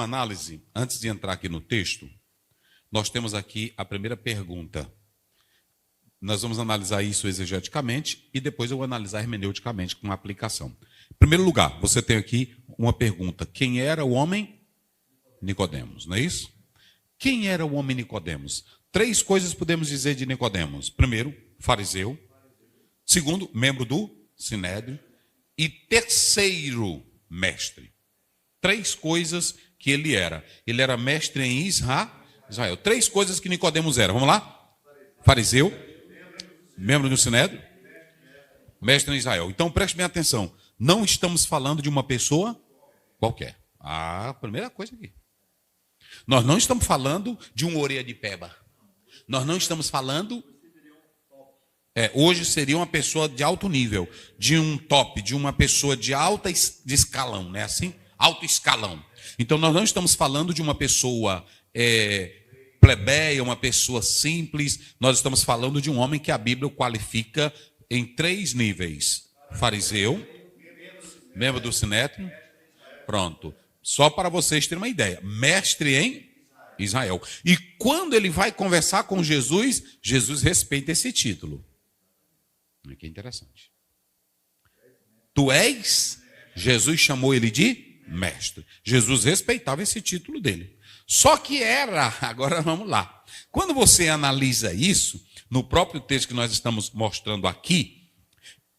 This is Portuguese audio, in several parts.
Análise, antes de entrar aqui no texto, nós temos aqui a primeira pergunta. Nós vamos analisar isso exegeticamente e depois eu vou analisar hermeneuticamente com uma aplicação. Em primeiro lugar, você tem aqui uma pergunta. Quem era o homem? Nicodemos, não é isso? Quem era o homem Nicodemos? 3 coisas podemos dizer de Nicodemos. Primeiro, fariseu. Segundo, membro do Sinédrio. E terceiro, mestre. 3 coisas que ele era. Ele era mestre em Israel. 3 coisas que Nicodemos era. Vamos lá? Fariseu, membro do Sinédrio, mestre em Israel. Então preste bem atenção. Não estamos falando de uma pessoa qualquer. Primeira coisa aqui. Nós não estamos falando de um orelha de peba. Nós não estamos falando... hoje seria uma pessoa de alto nível, de um top, de uma pessoa de de escalão, né? Assim, alto escalão. Então nós não estamos falando de uma pessoa plebeia, uma pessoa simples. Nós estamos falando de um homem que a Bíblia o qualifica em 3 níveis: fariseu, membro do Sinédrio, pronto. Só para vocês terem uma ideia, mestre em Israel. E quando ele vai conversar com Jesus, Jesus respeita esse título. Que interessante. Tu és? Jesus chamou ele de mestre. Jesus respeitava esse título dele. Só que agora vamos lá. Quando você analisa isso, no próprio texto que nós estamos mostrando aqui,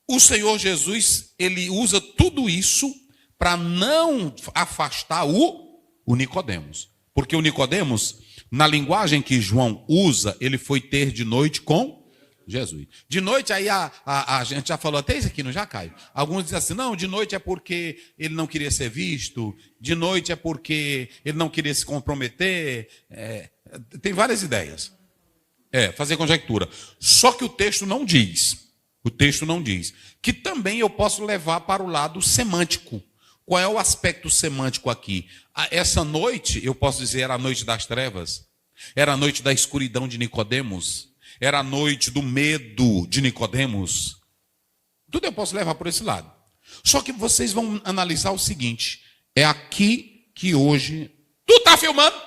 o Senhor Jesus, ele usa tudo isso para não afastar o Nicodemos. Porque o Nicodemos, na linguagem que João usa, ele foi ter de noite com Jesus. De noite, aí a gente já falou até isso aqui, não já, Caio? Alguns dizem assim, não, de noite é porque ele não queria ser visto, de noite é porque ele não queria se comprometer. Tem várias ideias. Fazer conjectura. Só que o texto não diz. O texto não diz. Que também eu posso levar para o lado semântico. Qual é o aspecto semântico aqui? Essa noite, eu posso dizer, era a noite das trevas. Era a noite da escuridão de Nicodemos. Era a noite do medo de Nicodemos. Tudo eu posso levar por esse lado. Só que vocês vão analisar o seguinte. É aqui que hoje... Tu está filmando?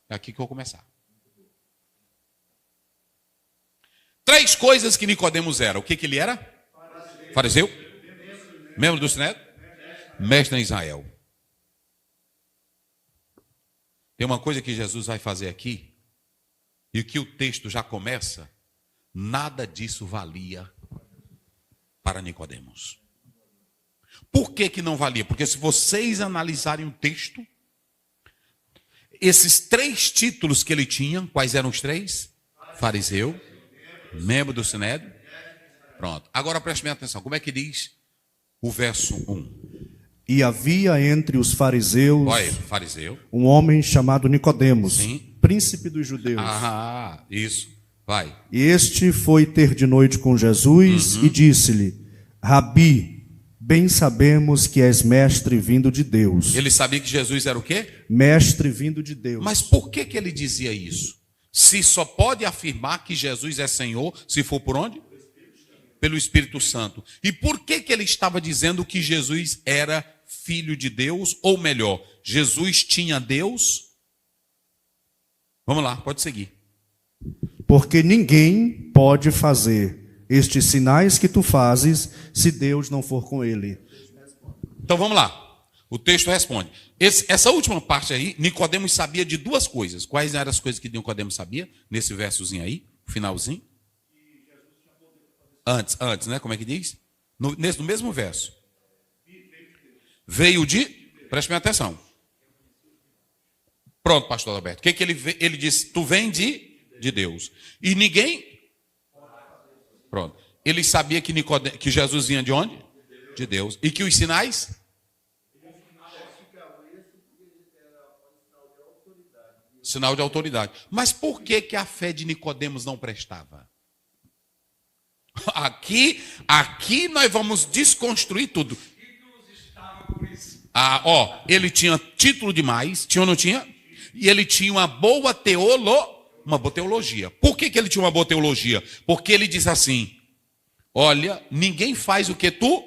É aqui que eu vou começar. 3 coisas que Nicodemos era. O que ele era? Fariseu. Membro do Sinédrio. Mestre em Israel. Tem uma coisa que Jesus vai fazer aqui. E que o texto já começa, nada disso valia para Nicodemos. Por que não valia? Porque se vocês analisarem o texto, esses 3 títulos que ele tinha, quais eram os 3? Fariseu, membro do Sinédrio. Pronto. Agora preste bem atenção. Como é que diz o verso 1? E havia entre os fariseus um homem chamado Nicodemos, sim, príncipe dos judeus. Isso. Vai. E este foi ter de noite com Jesus e disse-lhe: Rabi, bem sabemos que és mestre vindo de Deus. Ele sabia que Jesus era o quê? Mestre vindo de Deus. Mas por que ele dizia isso? Se só pode afirmar que Jesus é Senhor, se for por onde? Pelo Espírito Santo. E por que ele estava dizendo que Jesus era filho de Deus? Ou melhor, Jesus tinha Deus? Vamos lá, pode seguir. Porque ninguém pode fazer estes sinais que tu fazes se Deus não for com ele. Então vamos lá. O texto responde. Essa última parte aí, Nicodemos sabia de 2 coisas. Quais eram as coisas que Nicodemos sabia? Nesse versozinho aí, finalzinho. Antes, né? Como é que diz? No mesmo verso. Veio de... Preste bem atenção. Pronto, pastor Alberto. O que ele disse? Tu vem de Deus. E ninguém... Pronto. Ele sabia que Jesus vinha de onde? De Deus. E que os sinais... Sinal de autoridade. Mas por que a fé de Nicodemos não prestava? Aqui nós vamos desconstruir tudo. Ele tinha título demais, tinha ou não tinha? E ele tinha uma boa teologia. Por que ele tinha uma boa teologia? Porque ele diz assim: olha, ninguém faz o que tu,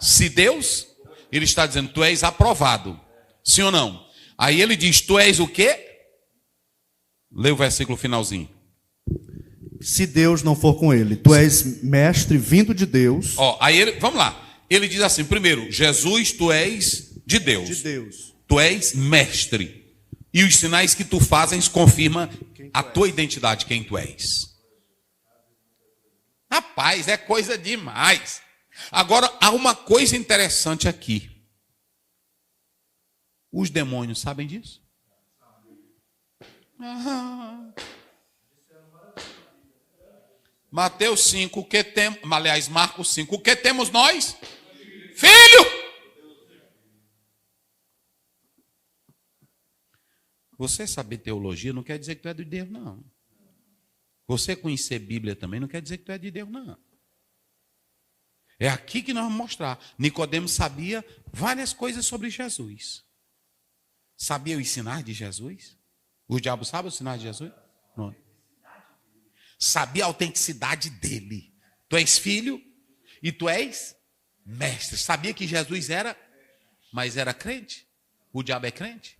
se Deus, ele está dizendo, tu és aprovado. Sim ou não? Aí ele diz, tu és o quê? Lê o versículo finalzinho. Se Deus não for com ele, tu és mestre vindo de Deus. Aí ele, vamos lá. Ele diz assim, primeiro, Jesus, tu és de Deus. De Deus. Tu és mestre. E os sinais que tu fazes confirmam a tua identidade, quem tu és. Rapaz, é coisa demais. Agora, há uma coisa interessante aqui. Os demônios sabem disso? Mateus 5, o que temos? Aliás, Marcos 5, o que temos nós? Filho! Você saber teologia não quer dizer que tu é de Deus, não. Você conhecer Bíblia também não quer dizer que tu é de Deus, não. É aqui que nós vamos mostrar. Nicodemos sabia várias coisas sobre Jesus. Sabia os sinais de Jesus? O diabo sabe os sinais de Jesus? Não. Sabia a autenticidade dele. Tu és filho e tu és mestre. Sabia que Jesus era, mas era crente? O diabo é crente?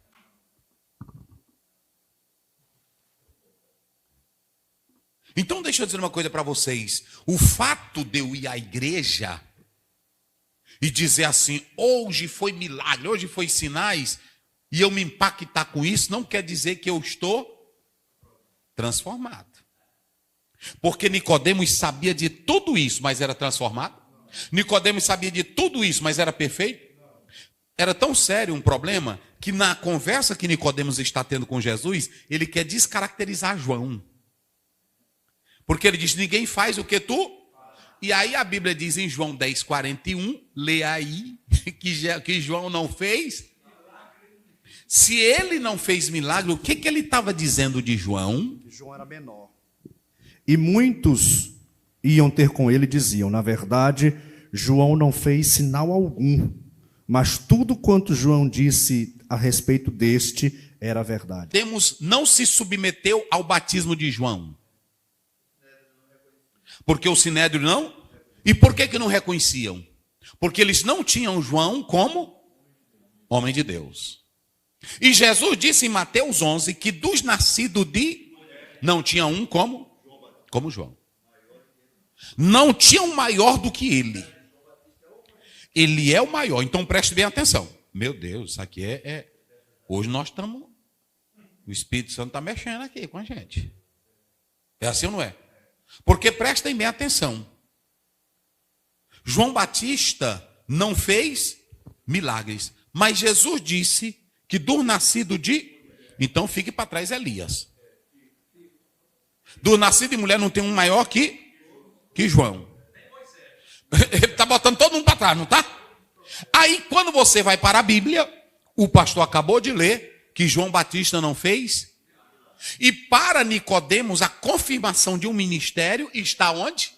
Então deixa eu dizer uma coisa para vocês. O fato de eu ir à igreja e dizer assim, hoje foi milagre, hoje foi sinais, e eu me impactar com isso, não quer dizer que eu estou transformado. Porque Nicodemos sabia de tudo isso, mas era transformado? Nicodemos sabia de tudo isso, mas era perfeito? Era tão sério um problema que na conversa que Nicodemos está tendo com Jesus, ele quer descaracterizar João. Porque ele diz, ninguém faz o que tu... E aí a Bíblia diz em João 10, 41, lê aí, que João não fez. Se ele não fez milagre, o que ele estava dizendo de João? João era menor. E muitos iam ter com ele e diziam, na verdade, João não fez sinal algum, mas tudo quanto João disse a respeito deste era verdade. Não se submeteu ao batismo de João. Porque o Sinédrio não? E por que não reconheciam? Porque eles não tinham João como homem de Deus. E Jesus disse em Mateus 11 que dos nascidos de... não tinha um como João. Não tinha um maior do que ele. Ele é o maior. Então preste bem atenção. Meu Deus, isso aqui hoje nós estamos... O Espírito Santo está mexendo aqui com a gente. É assim ou não é? Porque prestem bem atenção. João Batista não fez milagres. Mas Jesus disse que do nascido de... Então fique para trás Elias. Do nascido de mulher não tem um maior que João. Ele está botando todo mundo para trás, não está? Aí quando você vai para a Bíblia, o pastor acabou de ler que João Batista não fez. E para Nicodemos, a confirmação de um ministério está onde?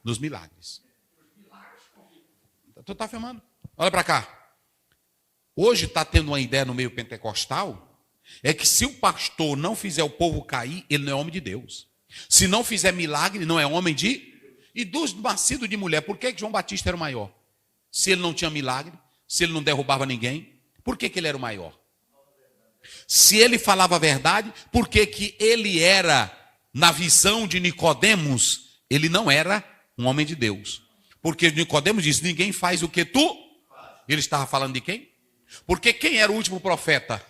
Nos milagres. Tu está filmando? Olha para cá. Hoje está tendo uma ideia no meio pentecostal, é que se o pastor não fizer o povo cair, ele não é homem de Deus. Se não fizer milagre, não é homem de... E dos nascidos de mulher, por que João Batista era o maior? Se ele não tinha milagre, se ele não derrubava ninguém, por que ele era o maior? Se ele falava a verdade, por que ele era, na visão de Nicodemos, ele não era um homem de Deus? Porque Nicodemos disse, ninguém faz o que tu... Ele estava falando de quem? Porque quem era o último profeta?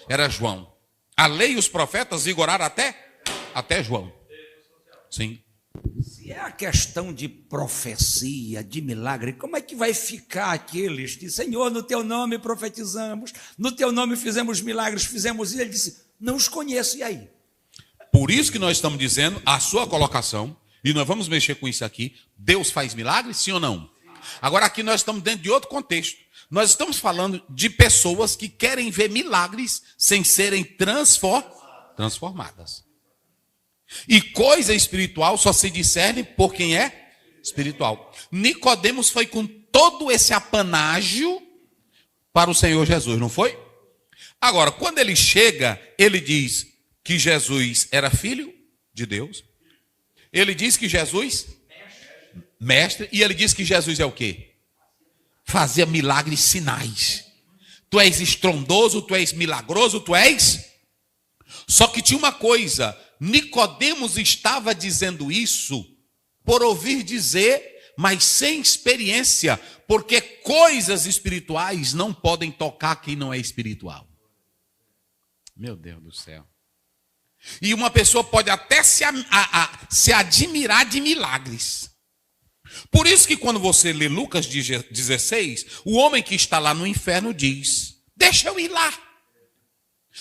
Era João. A lei e os profetas vigoraram até João. Sim. Se é a questão de profecia, de milagre, como é que vai ficar aqueles que, Senhor, no teu nome profetizamos, no teu nome fizemos milagres, fizemos isso? Ele disse, não os conheço, e aí? Por isso que nós estamos dizendo, a sua colocação, e nós vamos mexer com isso aqui, Deus faz milagres, sim ou não? Agora aqui nós estamos dentro de outro contexto. Nós estamos falando de pessoas que querem ver milagres sem serem transformadas. E coisa espiritual só se discerne por quem é espiritual. Nicodemos foi com todo esse apanágio para o Senhor Jesus, não foi? Agora, quando ele chega, ele diz que Jesus era filho de Deus. Ele diz que Jesus, mestre, e ele diz que Jesus é o quê? Fazia milagres, sinais. tu és estrondoso, tu és milagroso, tu és. Só que tinha uma coisa, Nicodemos estava dizendo isso por ouvir dizer, mas sem experiência, porque coisas espirituais não podem tocar quem não é espiritual. Meu Deus do céu. E uma pessoa pode até se admirar de milagres. Por isso que quando você lê Lucas 16, o homem que está lá no inferno diz, deixa eu ir lá.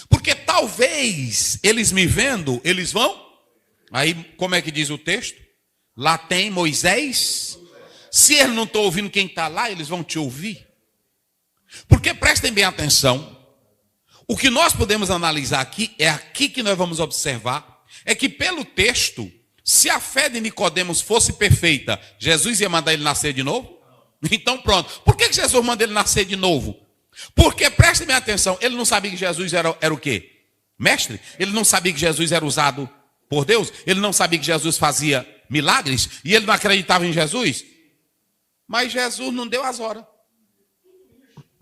Porque talvez eles me vendo, eles vão. Aí como é que diz o texto? Lá tem Moisés. Se eles não estão ouvindo quem está lá, eles vão te ouvir. Porque prestem bem atenção. O que nós podemos analisar aqui, é aqui que nós vamos observar, é que pelo texto, se a fé de Nicodemos fosse perfeita, Jesus ia mandar ele nascer de novo? Então pronto. Por que Jesus manda ele nascer de novo? Porque, prestem bem atenção, ele não sabia que Jesus era o quê? Mestre? Ele não sabia que Jesus era usado por Deus? Ele não sabia que Jesus fazia milagres? E ele não acreditava em Jesus? Mas Jesus não deu as horas.